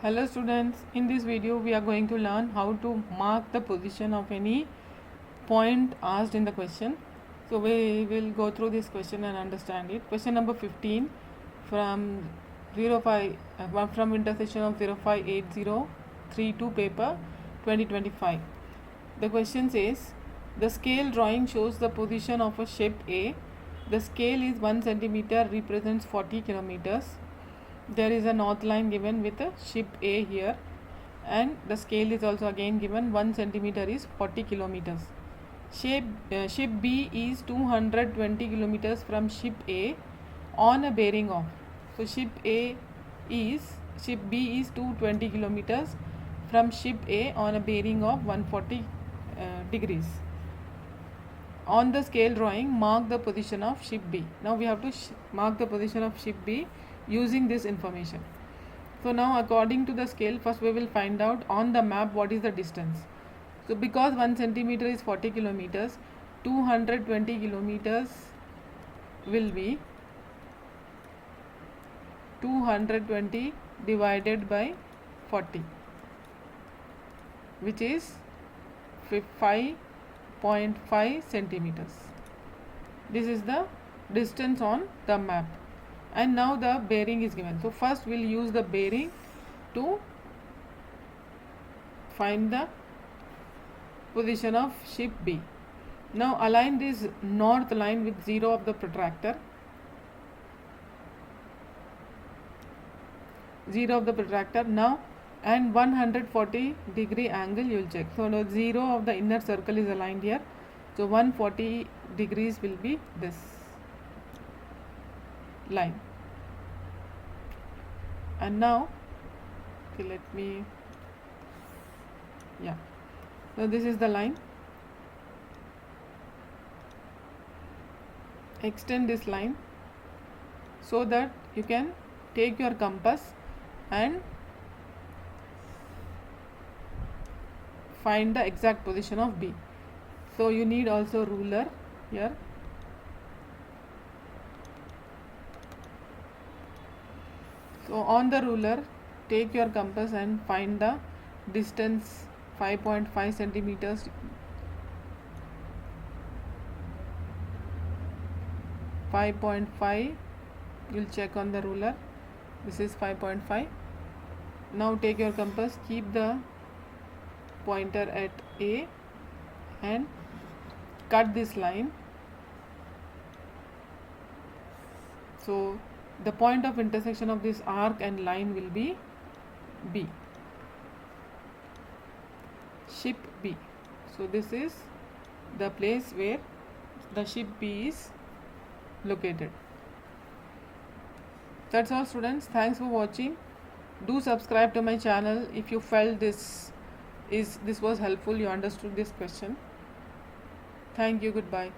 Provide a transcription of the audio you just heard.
Hello students, in this video we are going to learn how to mark the position of any point asked in the question. So we will go through this question and understand it. Question number 15 from from intersection of 058032 paper 2025. The question says the scale drawing shows the position of a ship A. The scale is 1 centimeter, represents 40 kilometers. There is a north line given with a ship A here, and the scale is also again given. 1 centimeter is 40 kilometers. Ship B is 220 kilometers from ship A on a bearing of. So ship B is 220 kilometers from ship A on a bearing of 140 degrees. On the scale drawing, mark the position of ship B. Now we have to mark the position of ship B using this information. So now according to the scale, first we will find out on the map what is the distance. So because 1 centimeter is 40 kilometers, 220 kilometers will be 220 divided by 40, which is 5.5 centimeters. This is the distance on the map. And now the bearing is given. So first we'll use the bearing to find the position of ship B. Now align this north line with 0 of the protractor. 0 of the protractor now, and 140 degree angle you will check. So now 0 of the inner circle is aligned here. So 140 degrees will be this line. And now so this is the line. Extend this line so that you can take your compass and find the exact position of B. So you need also ruler here. So on the ruler, take your compass and find the distance 5.5 centimeters. 5.5, you'll check on the ruler. This is 5.5. Now take your compass, keep the pointer at A and cut this line. So the point of intersection of this arc and line will be B, ship B. So this is the place where the ship B is located. That's all students. Thanks for watching. Do subscribe to my channel if you felt this was helpful, you understood this question. Thank you. Goodbye.